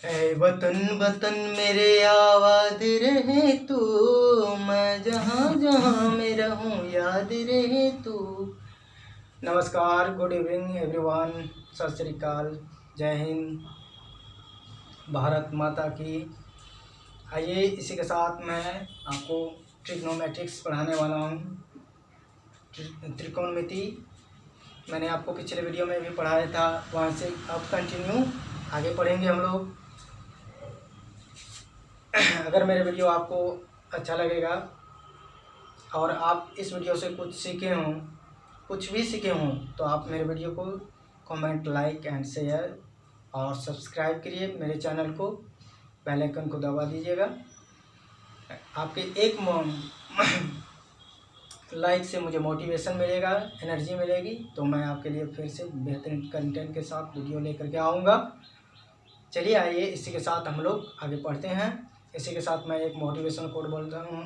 ऐ वतन वतन मेरे आबाद रहे तू, मैं जहाँ जहाँ में रहूँ याद रहे तू। नमस्कार, गुड इवनिंग एवरीवन, सत श्री अकाल, जय हिंद, भारत माता की। आइए इसी के साथ मैं आपको ट्रिग्नोमेट्रिक्स पढ़ाने वाला हूँ, त्रिकोणमिति। मैंने आपको पिछले वीडियो में भी पढ़ाया था, वहाँ से अब कंटिन्यू आगे पढ़ेंगे हम लोग। अगर मेरे वीडियो आपको अच्छा लगेगा और आप इस वीडियो से कुछ सीखे हों, कुछ भी सीखे हों, तो आप मेरे वीडियो को कमेंट, लाइक एंड शेयर और सब्सक्राइब करिए मेरे चैनल को, बेल आइकन को दबा दीजिएगा। आपके एक लाइक से मुझे मोटिवेशन मिलेगा, एनर्जी मिलेगी, तो मैं आपके लिए फिर से बेहतरीन कंटेंट के साथ वीडियो लेकर के आऊँगा। चलिए आइए इसी के साथ हम लोग आगे पढ़ते हैं। इसी के साथ मैं एक मोटिवेशन कोट बोलता हूँ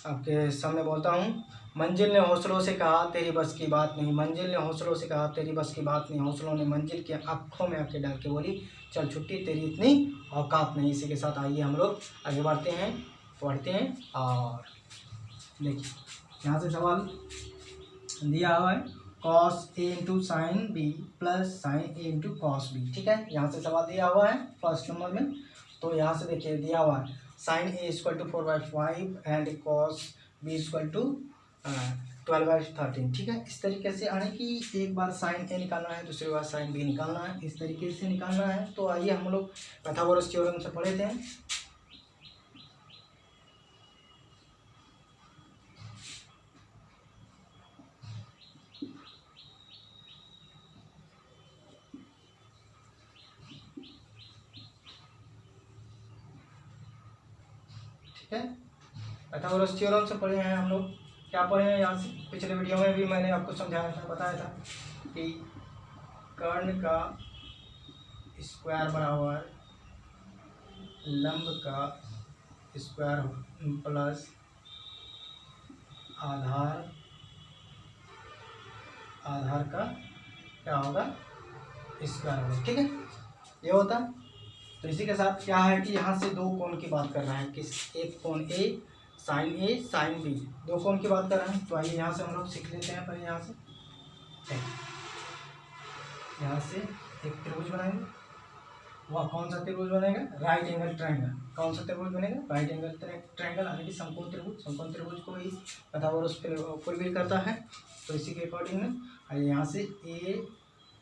आपके सामने बोलता हूँ। मंजिल ने हौसलों से कहा तेरी बस की बात नहीं, मंजिल ने हौसलों से कहा तेरी बस की बात नहीं, हौसलों ने मंजिल की आँखों में आंखें डाल के बोली चल छुट्टी तेरी इतनी औकात नहीं। इसी के साथ आइए हम लोग आगे बढ़ते हैं, पढ़ते हैं। और देखिए यहाँ से सवाल दिया हुआ है, cos A into sine B plus sine A into cos B. ठीक है, यहाँ से सवाल दिया हुआ है फर्स्ट नंबर में। तो यहाँ से देखिए दिया हुआ है sine A equal to 4/5 and cos B equal to 12/13। ठीक है, इस तरीके से आने की एक बार साइन ए निकालना है, दूसरी बार साइन बी निकालना है, इस तरीके से निकालना है। तो आइए हम लोग पाइथागोरस थ्योरम से पढ़े थे। ठीक है, पाइथागोरस थ्योरम से पढ़े हैं हम लोग। क्या पढ़े हैं यहाँ से, पिछले वीडियो में भी मैंने आपको समझाया था, बताया था कि कर्ण का स्क्वायर बराबर लंब का स्क्वायर प्लस आधार का क्या होगा, स्क्वायर होगा। ठीक है, ये होता। तो इसी के साथ क्या है कि यहाँ से दो कोण की बात कर रहा है, किस एक कोण ए साइन बी, दो कोण की बात कर रहे हैं। तो आइए यहाँ से हम लोग सीख लेते हैं। पहले यहाँ से एक त्रिभुज बनाएंगे। वह कौन सा त्रिभुज बनेगा, राइट एंगल ट्रायंगल। कौन सा त्रिभुज बनेगा, राइट एंगल ट्रायंगल, यानी कि समकोण त्रिभुज। समकोण त्रिभुज को ही पाइथागोरस फुलफिल करता है। तो इसी के अकॉर्डिंग में आइए यहाँ से एक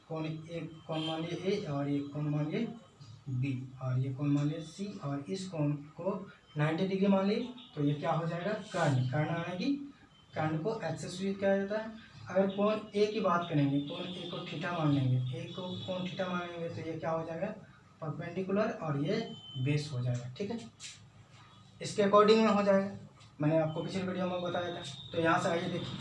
कोण मान लिए ए और एक कोण मान लिए बी और ये कोण मान लिए सी और इस कोण को 90 डिग्री मान लिए। तो ये क्या हो जाएगा, कर्ण आने की, कर्ण को एच से सूचित किया जाता है। अगर कोण ए की बात करेंगे, कोण ए को थीटा मान लेंगे, ए को कोण थीटा मानेंगे, तो ये क्या हो जाएगा, परपेंडिकुलर, और ये बेस हो जाएगा। ठीक है, इसके अकॉर्डिंग में हो जाएगा, मैंने आपको पिछले वीडियो में बताया था। तो यहाँ से आइए देखिए,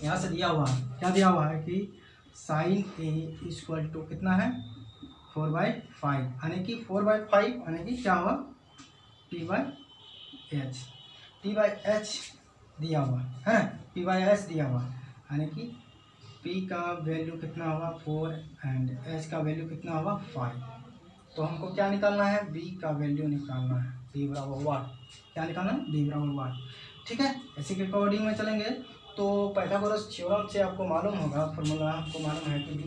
यहाँ से दिया हुआ है, क्या दिया हुआ है कि साइन ए इक्वल टू कितना है, 4/5, यानी कि 4/5 यानी कि क्या हुआ, P/H दिया हुआ है, P/H दिया हुआ है, यानी कि P का वैल्यू कितना हुआ 4 एंड H का वैल्यू कितना हुआ 5। तो हमको क्या निकालना है, B का वैल्यू निकालना है, B बराबर वाट। क्या निकालना है, B बराबर वाट। ठीक है, इसी के अकॉर्डिंग में चलेंगे। तो पाइथागोरस थ्योरम से आपको मालूम होगा, फॉर्मूला आपको मालूम है कि B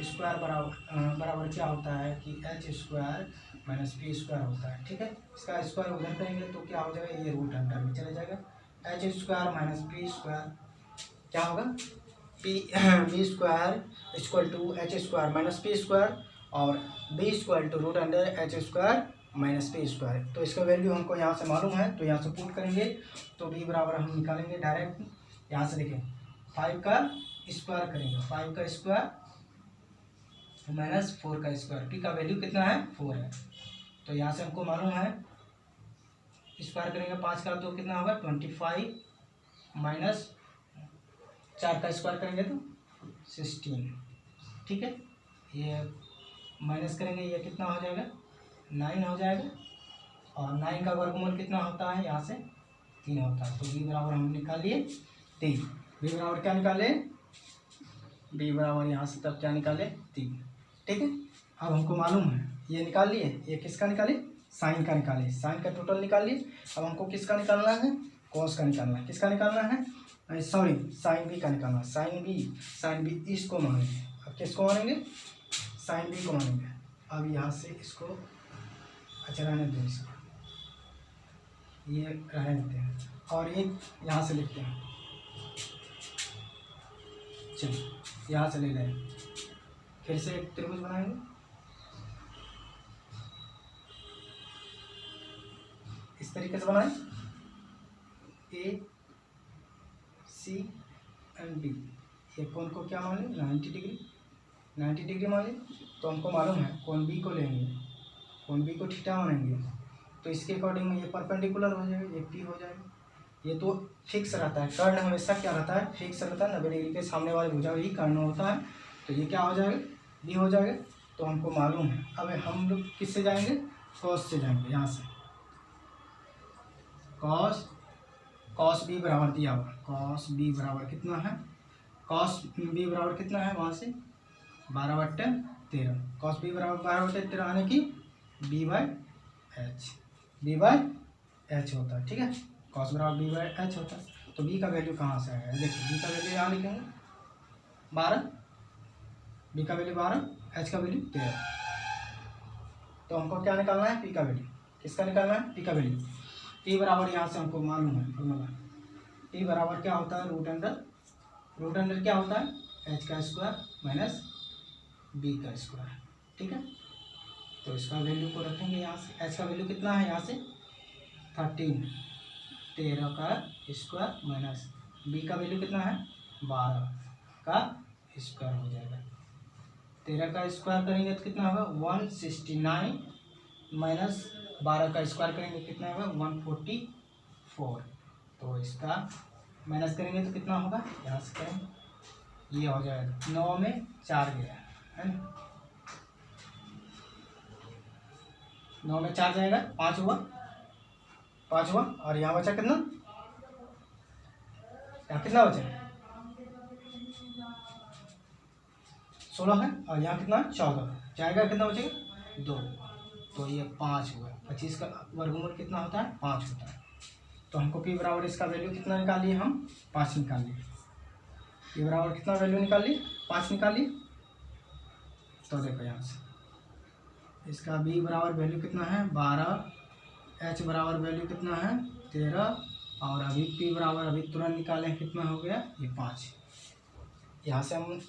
स्क्वायर बराबर क्या होता है कि H square minus P square होता है। ठीक है, इसका स्क्वायर उधर करेंगे तो क्या हो जाएगा, ये रूट अंडर में चला जाएगा। H square minus P square क्या होगा, B square equal to H square minus P square और B equal to root under H square minus P square. तो इसका वैल्यू हमको यहाँ से मालूम है, तो यहाँ से पुट करेंगे तो B बराबर हम निकालेंगे डायरेक्ट। यहाँ से देखें 5 का स्क्वायर करेंगे, 5 का स्क्वायर माइनस 4 का स्क्वायर, P का वैल्यू कितना है 4 है। तो यहाँ से हमको मालूम है, स्क्वायर करेंगे 5 का तो कितना होगा 25 माइनस 4 का स्क्वायर करेंगे तो 16। ठीक है, ये माइनस करेंगे, ये कितना हो जाएगा 9 हो जाएगा, और 9 का वर्गमूल कितना होता है, यहाँ से 3 होता है। तो B बराबर हम निकाल लिए 3। B बराबर क्या निकाले, B बराबर यहाँ से तब क्या निकाले 3। ठीक है। अब हमको मालूम है ये निकाल लिए, ये किसका निकाले, साइन का निकाले, साइन का टोटल निकाल लिए। अब हमको किसका निकालना है, कॉस का निकालना है। किसका निकालना है, सॉरी साइन बी का निकालना है। साइन बी इसको मानेंगे। अब किसको मानेंगे, साइन बी को मानेंगे। अब यहाँ से इसको अच्छा रहने दो, इसको ये रहने देते हैं और ये यहाँ से लिखते हैं। चलिए यहाँ से ले लें, फिर से एक त्रिभुज बनाएंगे। इस तरीके से बनाएं, ए सी एंड बी। ये कोण को क्या मान लें, 90 डिग्री, 90 डिग्री मान लें। तो हमको मालूम है कोण बी को लेंगे, कोण बी को थीटा मानेंगे, तो इसके अकॉर्डिंग में ये परपेंडिकुलर हो जाएगा, ये पी हो जाएगा। ये तो फिक्स रहता है, कर्ण हमेशा क्या रहता है, फिक्स रहता है। 90 डिग्री के सामने वाले भुजा ही कर्ण होता है, तो ये क्या हो जाएगा, बी हो जाएगा। तो हमको मालूम है। अब हम लोग किससे जाएंगे, कॉस से जाएंगे। यहाँ से कॉस बी बराबर दिया हुआ, कॉस बी बराबर कितना है, कॉस बी बराबर कितना है, वहाँ से 12/13। कॉस बी बराबर 12/13 आने की बी/एच होता है, ठीक है। कॉस बराबर बी/एच होता है। तो बी का वैल्यू कहाँ से आएगा, देखिए बी का वैल्यू यहाँ लिखेंगे 12, बी का वैल्यू 12, एच का वैल्यू 13। तो हमको क्या निकालना है, पी का वैल्यू। किसका निकालना है, पी का वैल्यू। पी बराबर यहाँ से हमको मालूम है फॉर्मूला, पी बराबर क्या होता है, रूट अंडर क्या होता है, एच का स्क्वायर माइनस बी का स्क्वायर, ठीक है। तो इसका वैल्यू को रखेंगे यहाँ से। एच का वैल्यू कितना है, यहाँ से 13 का स्क्वायर माइनस बी का वैल्यू कितना है, 12 का स्क्वायर हो जाएगा। 13 का स्क्वायर करेंगे तो कितना होगा, 169 माइनस 12 का स्क्वायर करेंगे कितना होगा, 144। तो इसका माइनस करेंगे तो कितना होगा, यहाँ से करेंगे, ये हो जाएगा 9 में 4 गया है ना, 9 में 4 जाएगा, 5 हुआ, और यहाँ बचा कितना, यहाँ कितना बचा 16 है, और यहाँ कितना 14 जाएगा, कितना बचेगा 2। तो ये 5 हुआ। 25 का वर्गमूल कितना होता है, 5 होता है। तो हमको पी बराबर इसका वैल्यू कितना निकाल लिए हम, 5 निकाल लिए। पी बराबर कितना वैल्यू निकाल लिए, 5 निकाल लिए। तो देखो यहाँ से इसका बी बराबर वैल्यू कितना है, 12, एच बराबर वैल्यू कितना है, 13, और अभी पी बराबर अभी तुरंत निकालें कितना हो गया, ये 5। यहाँ से हम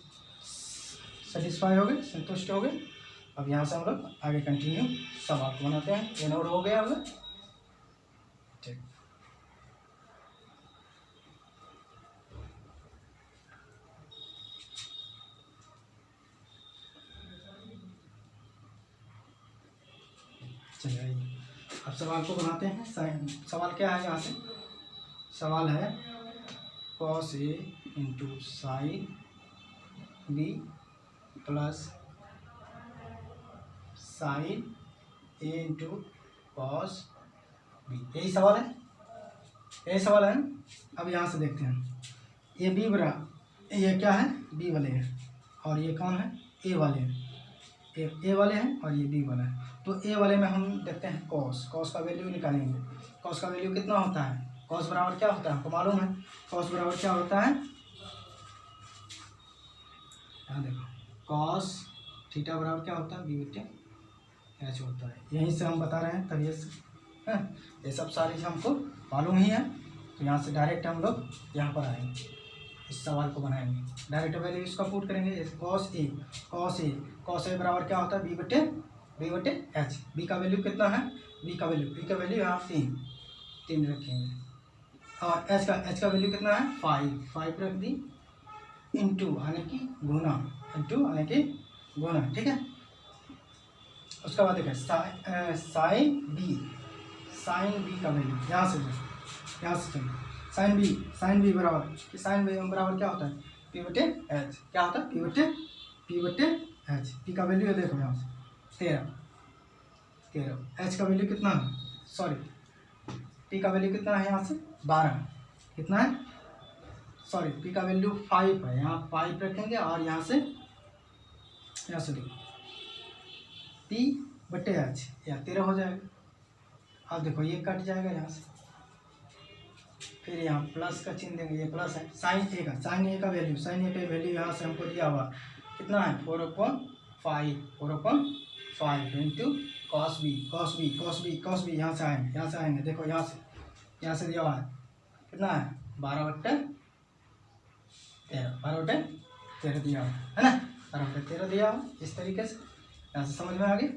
सेटिस्फाई हो गए, संतुष्ट हो गए। अब यहाँ से हम लोग आगे कंटिन्यू सवाल को बनाते हैं। ये नोट हो गया हम लोग, ठीक। चलिए अब सवाल को बनाते हैं। सवाल क्या है, यहाँ से सवाल है cos A into sine B plus sine A into cos B. यही सवाल है, अब यहाँ से देखते हैं, ये बी बराबर, ये क्या है, बी वाले हैं, और ये कौन है, ए वाले हैं, ए वाले हैं, और ये बी वाला है। तो ए वाले में हम देखते हैं कॉस का वैल्यू निकालेंगे। कॉस का वैल्यू कितना होता है, कॉस बराबर क्या होता है, हमको मालूम है। कॉस बराबर क्या होता है, यहाँ देखो, कॉस थीटा बराबर क्या होता है, बी/एच होता है। यहीं से हम बता रहे हैं, तभी से ये सब सारी हमको मालूम ही है। तो यहाँ से डायरेक्ट हम लोग यहाँ पर आएंगे, इस सवाल को बनाएंगे। डायरेक्ट वैल्यू इसका पुट करेंगे, कॉस ए बराबर क्या होता है, बी/एच। बी का वैल्यू कितना है, बी का वैल्यू यहाँ 3 रखेंगे, और एच का वैल्यू कितना है, 5 रख दी, इंटू आने की गुना, ठीक है। उसके बाद देखिए साइन बी का वैल्यू, यहाँ से चलिए, साइन बी बराबर क्या होता है, P/H। क्या होता है, P/H। पी का वैल्यू है, देखो यहाँ से 13। एच का वैल्यू कितना है, सॉरी पी का वैल्यू कितना है, यहाँ से 12 कितना है, सॉरी पी का वैल्यू 5 है, यहाँ 5 रखेंगे, और यहाँ से देखो P/H, या 13 हो जाएगा। अब देखो ये कट जाएगा यहाँ से, फिर यहाँ प्लस का चिन्ह देंगे, ये प्लस है। साइन ए का वैल्यू, साइन ए का वैल्यू यहाँ से हमको दिया हुआ कितना है 4/5 इंटू कॉस बी यहाँ से आएंगे देखो यहाँ से दिया हुआ है कितना है 12/13 दिया हुआ है ना, 12/13 दिया हुआ इस तरीके से। यहाँ से समझ में आ गई,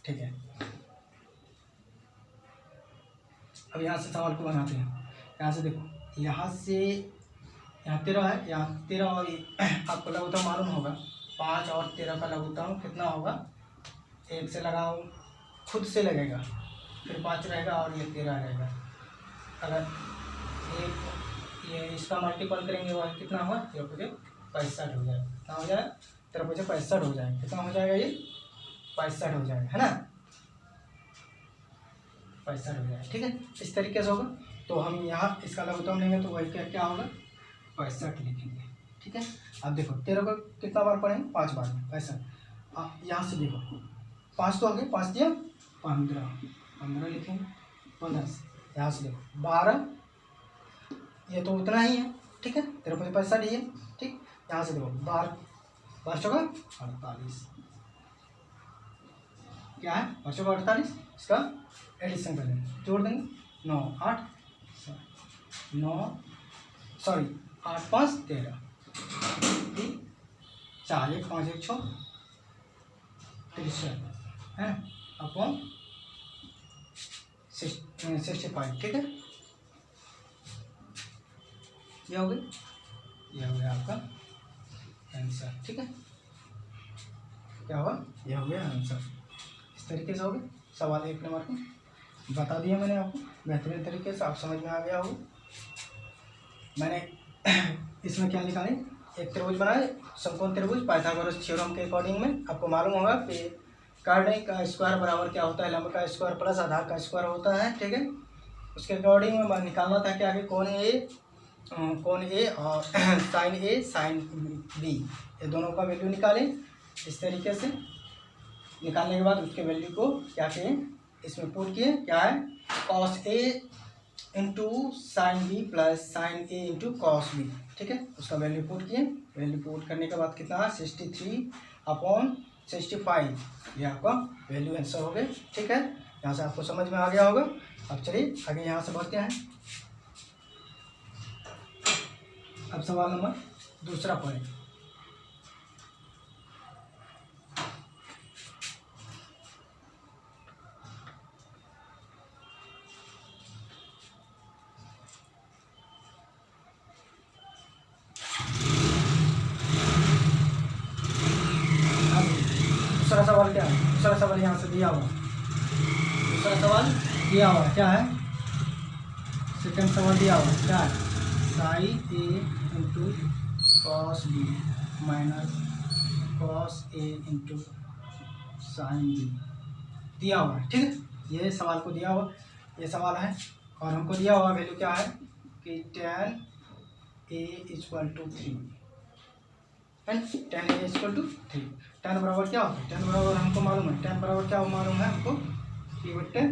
ठीक है। अब यहाँ से सवाल को बनाते हैं। यहाँ से देखो, यहाँ 13 है, यहाँ 13 और आपको लघुत्तम मालूम होगा 5 और 13 का लघुत्तम कितना होगा, 1 से लगाओ खुद से लगेगा, फिर 5 रहेगा और ये 13 रहेगा। अगर ये इसका मल्टीपल करेंगे वह कितना होगा 65 हो जाएगा। कितना हो जाएगा 65 हो जाएगा। कितना हो जाएगा ये 65 हो जाएगा, है ना, 65 हो जाएगा, ठीक है। इस तरीके से होगा। तो हम यहाँ इसका लघुत्तम लेंगे तो वही क्या होगा 65 लिखेंगे, ठीक है। अब देखो 13 को कितना बार पढ़ेंगे 5 बार में 65। अब यहाँ से देखो 5 तो हो गए, 5 दिया 15 लिखेंगे 15 से। यहाँ से देखो 12, ये तो उतना ही है, ठीक है, 13 को 65 ही है, ठीक। यहाँ से देखो 12 चौका 48, क्या है 12 चौका 48, इसका एडिशन कर देंगे, जोड़ देंगे 8 5 13, 4 1 5 1 6 63 है अपॉन 65, ठीक है। ये हो गया आपका आंसर, ठीक है। क्या हुआ, ये हो गया आंसर। इस तरीके से हो गया। सवाल 1 नंबर को बता दिया मैंने आपको बेहतरीन तरीके से, आप समझ में आ गया होगा। मैंने इसमें क्या निकाले, एक त्रिभुज बनाए, समकोण त्रिभुज पाइथागोरस थ्योरम के अकॉर्डिंग में। आपको मालूम होगा कि कार्डिक का स्क्वायर बराबर क्या होता है, लंब का स्क्वायर प्लस आधार का स्क्वायर होता है, ठीक है। उसके अकॉर्डिंग में निकालना था कि आगे कौन ए और साइन ए साइन बी, ये दोनों का वैल्यू निकालें। इस तरीके से निकालने के बाद उसके वैल्यू को क्या किए, इसमें पुट किए, क्या है cos A into sine B plus sine A into cos B, ठीक है। उसका वैल्यू पुट किए, वैल्यू पुट करने के बाद कितना है 63/65, ये आपका वैल्यू आंसर हो गए, ठीक है। यहाँ से आपको समझ में आ गया होगा। अब चलिए आगे यहाँ से बढ़ते हैं। अब सवाल नंबर 2 पढ़ें। दूसरा सवाल क्या है, दूसरा सवाल यहाँ से दिया हुआ, दूसरा सवाल दिया हुआ क्या है, सेकंड सवाल दिया हुआ क्या है, sine A into cos B minus cos A into sine B दिया हुआ है, ठीक है। ये सवाल को दिया हुआ, ये सवाल है, और हमको दिया हुआ वैल्यू क्या है कि tan a = 3 and tan a = 3। tan बराबर क्या होता है, tan बराबर हमको मालूम है, tan बराबर क्या मालूम है हमको P/B होता है।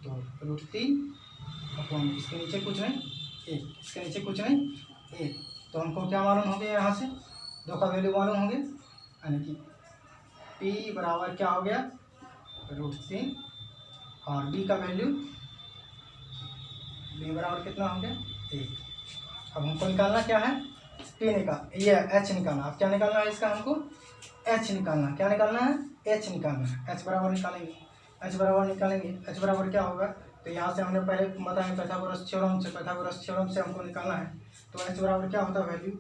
तो √3 अपॉन इसके नीचे कुछ नहीं 1, इसके नीचे कुछ नहीं 1, तो हमको क्या मालूम हो गया, यहाँ से 2 का वैल्यू मालूम हो गया, यानी कि P बराबर क्या हो गया √3 और B का वैल्यू B बराबर कितना हो गया 1। अब हमको निकालना क्या है P ये H निकालना। अब क्या निकालना है इसका, हमको H निकालना। क्या निकालना है H निकालना है। H बराबर निकालेंगे, H बराबर क्या होगा, तो यहाँ से हमने पहले बताया पाइथागोरस थ्योरम से हमको निकालना है। तो H बराबर क्या होता है वैल्यू,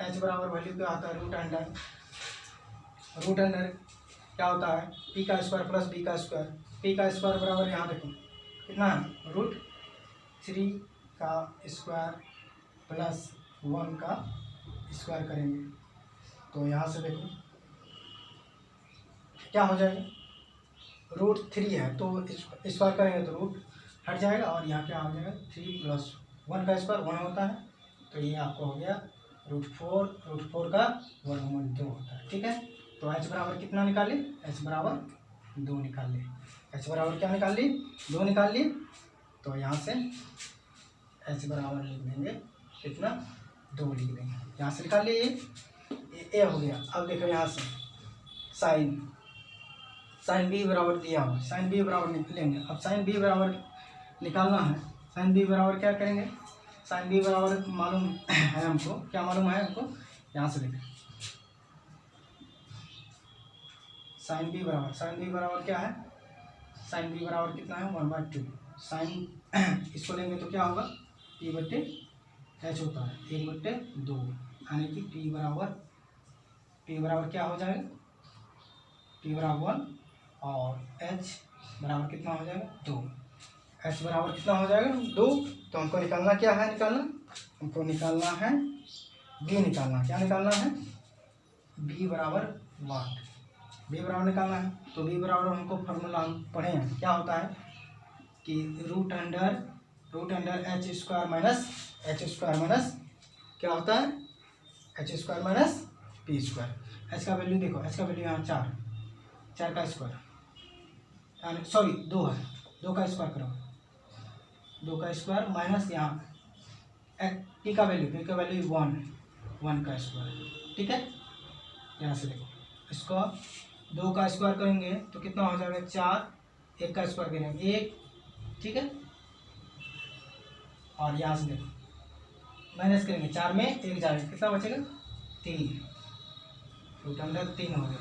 H बराबर वैल्यू क्या होता है रूट अंडर क्या होता है P का स्क्वायर प्लस B का स्क्वायर। P का स्क्वायर बराबर यहाँ देखो कितना है √3 का स्क्वायर प्लस 1 का स्क्वायर करेंगे, तो यहाँ से देखो क्या हो जाएगा √3 है तो स्क्वायर करेंगे तो रूट हट जाएगा, और यहाँ क्या हो जाएगा 3 + 1 का स्क्वायर 1 होता है, तो ये आपको हो गया √4 का 1/2 होता है, ठीक है। तो h बराबर कितना निकाले, h बराबर 2 निकाल लिए। h बराबर क्या निकाल ली, 2 निकाल लिए। तो यहाँ से h बराबर लिख देंगे कितना, 2 लिख देंगे। यहाँ से निकाल लिए ये हो गया। अब देखो यहाँ से साइन b बराबर दिया हुआ, साइन b बराबर निकलेंगे। अब साइन b बराबर निकालना है। साइन b बराबर क्या करेंगे, साइन b बराबर मालूम है हमको, क्या मालूम है हमको, यहाँ से देखें साइन b बराबर क्या है, साइन b बराबर कितना है 1/2। साइन इसको लेंगे तो क्या होगा, p/h होता है 1/2, यानी कि p बराबर क्या हो जाएगा, p बराबर 1 और h बराबर कितना हो जाएगा 2। h बराबर कितना हो जाएगा 2। तो हमको निकालना क्या है, हमको निकालना है b निकालना, क्या निकालना है, b बराबर 1, b बराबर निकालना है। तो b बराबर हमको फॉर्मूला हम पढ़े हैं, क्या होता है कि root under h square minus क्या होता है, h² माइनस p²। h का वैल्यू देखो, h का वैल्यू यहाँ 4 का स्क्वायर, यानी सॉरी 2 है, 2 का स्क्वायर करो, 2 का स्क्वायर माइनस यहाँ p का वैल्यू 1 का स्क्वायर। ठीक है, यहाँ से देखो इसको 2 का स्क्वायर करेंगे तो कितना हो जाएगा 4, 1 का स्क्वायर करेंगे 1। ठीक है, और यहाँ से देखो माइनस करेंगे, 4 में 1 जाएगा, कितना बचेगा 3, रूट अंडर 3 हो गया,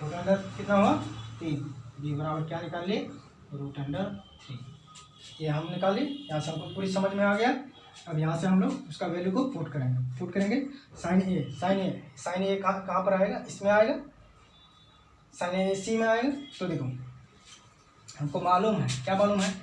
रूट अंडर कितना हुआ 3। b बराबर क्या निकाल लिए, रूट अंडर 3। ये हम निकाल लिए, यहाँ से हमको पूरी समझ में आ गया। अब यहाँ से हम लोग उसका वैल्यू को पुट करेंगे। साइन ए कहाँ पर आएगा, इसमें आएगा, साइन ए सी में आएगा। तो देखो हमको मालूम है, क्या मालूम है,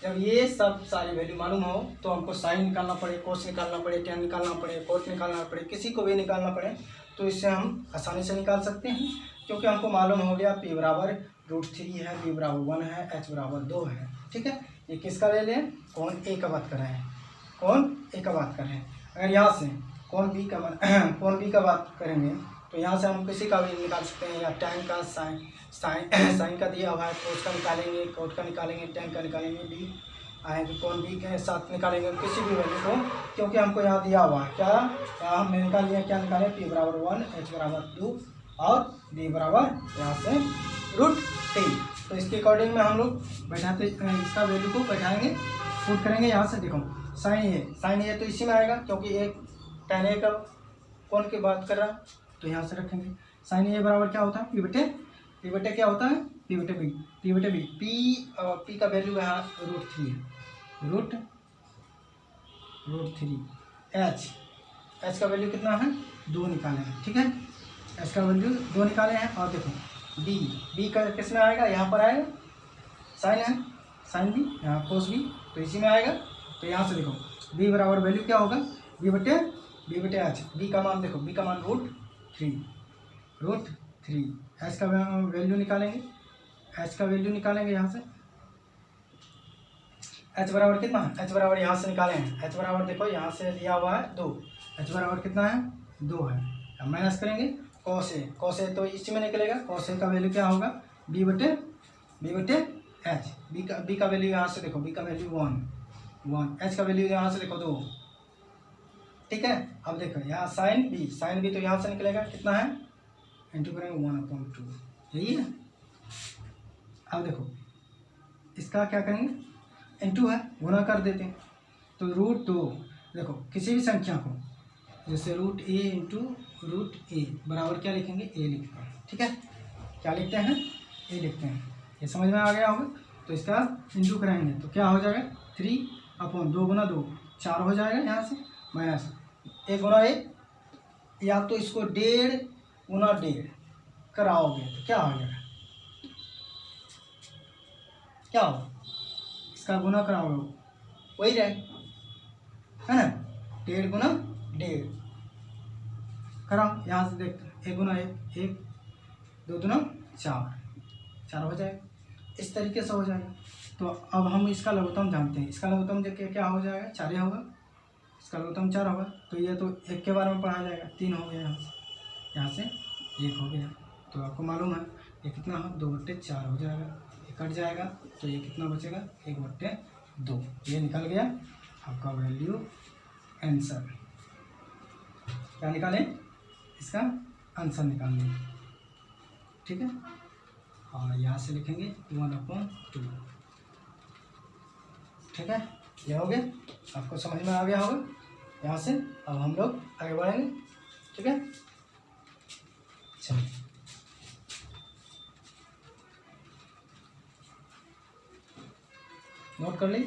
जब ये सब सारी वैल्यू मालूम हो तो हमको साइन निकालना पड़े, कोस निकालना पड़े, टेन निकालना पड़े, कोट निकालना पड़े, किसी को भी निकालना पड़े तो इससे हम आसानी से निकाल सकते हैं, क्योंकि हमको मालूम हो गया p बराबर √3 है, b बराबर 1 है, h बराबर 2 है। ठीक है, ये किसका ले लें, कौन ए का बात कर रहे हैं, अगर यहाँ से कौन बी का बात करेंगे तो यहाँ से हम किसी का भी निकाल सकते हैं, या टैन का साइन का दिया हुआ है कोस का निकालेंगे, कोट का निकालेंगे, टैन का निकालेंगे, बी आएंगे कौन बी के साथ निकालेंगे, किसी भी वैल्यू को, क्योंकि हमको यहाँ दिया हुआ है क्या, हमने निकाल लिया, क्या निकाले, p बराबर 1, h बराबर 2 और b बराबर यहाँ से √3। तो इसके अकॉर्डिंग में हम लोग बैठाते इसका वैल्यू को बैठाएंगे, पुट करेंगे। यहाँ से देखो साइन ए तो इसी में आएगा, क्योंकि एक tan a का कौन की बात कर रहा, तो यहाँ से रखेंगे साइन ए बराबर क्या होता है, p बटे क्या होता है, p बटे b। p का वैल्यू यहाँ √3 है, √3। h का वैल्यू कितना है 2 निकाले हैं। ठीक है, h का वैल्यू 2 निकाले हैं। और देखो b का किस में आएगा, यहाँ पर आएगा, साइन है, साइन b, यहाँ कोस b, तो इसी में आएगा। तो यहाँ से देखो b बराबर वैल्यू क्या होगा, b बटे h। b का मान देखो, b का मान √3। h का वैल्यू निकालेंगे, यहाँ से h बराबर कितना है, h बराबर यहाँ से निकाले हैं, h बराबर देखो यहाँ से दिया हुआ है 2, h बराबर कितना है 2 है। अब माइनस करेंगे कॉस ए तो इसी में निकलेगा, कॉस ए का वैल्यू क्या होगा, b बटे h। b का वैल्यू यहाँ से देखो, b का वैल्यू 1, h का वैल्यू यहाँ से देखो 2। ठीक है, अब देखो यहाँ साइन b तो यहाँ से निकलेगा, कितना है, इंटू करेंगे 1/2, यही है। अब देखो इसका क्या करेंगे, इंटू है, गुना कर देते हैं। तो √2 देखो किसी भी संख्या को, जैसे √a इंटू √a बराबर क्या लिखेंगे, a लिखते हैं। ठीक है, क्या लिखते हैं, a लिखते हैं। ये समझ में आ गया होगा। तो इसका इंटू कराएंगे तो क्या हो जाएगा, 3/2 गुना 2 4 हो जाएगा, यहाँ से माइनस 1 गुना 1, या तो इसको 1.5 गुना 1.5 कराओगे तो क्या हो जाएगा, क्या होगा, इसका गुना कराओगे वही रहेगा, है ना, 1.5 गुना 1.5 कराओ। यहाँ से देखते 1 गुना 1, 2 दूना 4 हो जाएगा, इस तरीके से हो जाएगा। तो अब हम इसका लघुत्तम जानते हैं, इसका लघुत्तम देखिए क्या हो जाएगा, 4 होगा, इसका लघुत्तम 4 होगा। तो ये तो 1 के बारे में पढ़ा जाएगा, 3 हो गया, यहाँ से 1 हो गया। तो आपको मालूम है ये कितना हो, 2/4 हो जाएगा, ये कट जाएगा तो ये कितना बचेगा, 1/2। ये निकल गया आपका वैल्यू आंसर। क्या निकालें, इसका आंसर निकालें, ठीक है। और यहाँ से लिखेंगे 1/2, ठीक है। ये हो गया, आपको समझ में आ गया होगा यहाँ से। अब हम लोग आगे बढ़ेंगे, ठीक है। चलिए नोट कर ली।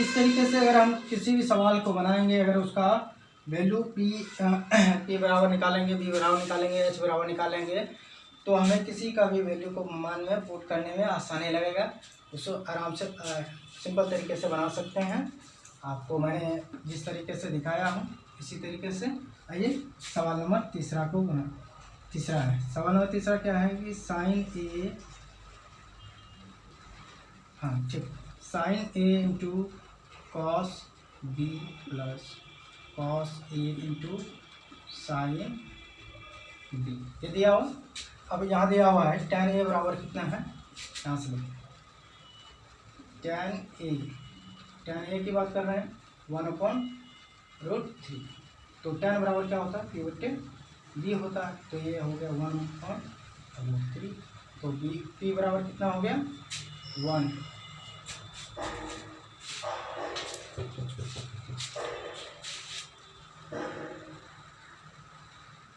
इस तरीके से अगर हम किसी भी सवाल को बनाएंगे, अगर उसका वैल्यू p बराबर निकालेंगे, b बराबर निकालेंगे, h बराबर निकालेंगे, तो हमें किसी का भी वैल्यू को मान में पुट करने में आसानी लगेगा। उसको आराम से सिंपल तरीके से बना सकते हैं। आपको मैंने जिस तरीके से दिखाया हूँ इसी तरीके से। आइए सवाल नंबर तीसरा को बना। तीसरा है, सवाल नंबर तीसरा क्या है कि साइन ए, हाँ ठीक, sine A into cos B plus cos A into sine B, ये दिया हुआ। अब यहाँ दिया हुआ है tan ए बराबर कितना है, यहाँ से लिखें tan ए की बात कर रहे हैं 1/√3। तो tan बराबर क्या होता है, p/b होता है। तो ये हो गया 1/√3। तो p बराबर कितना हो गया 1।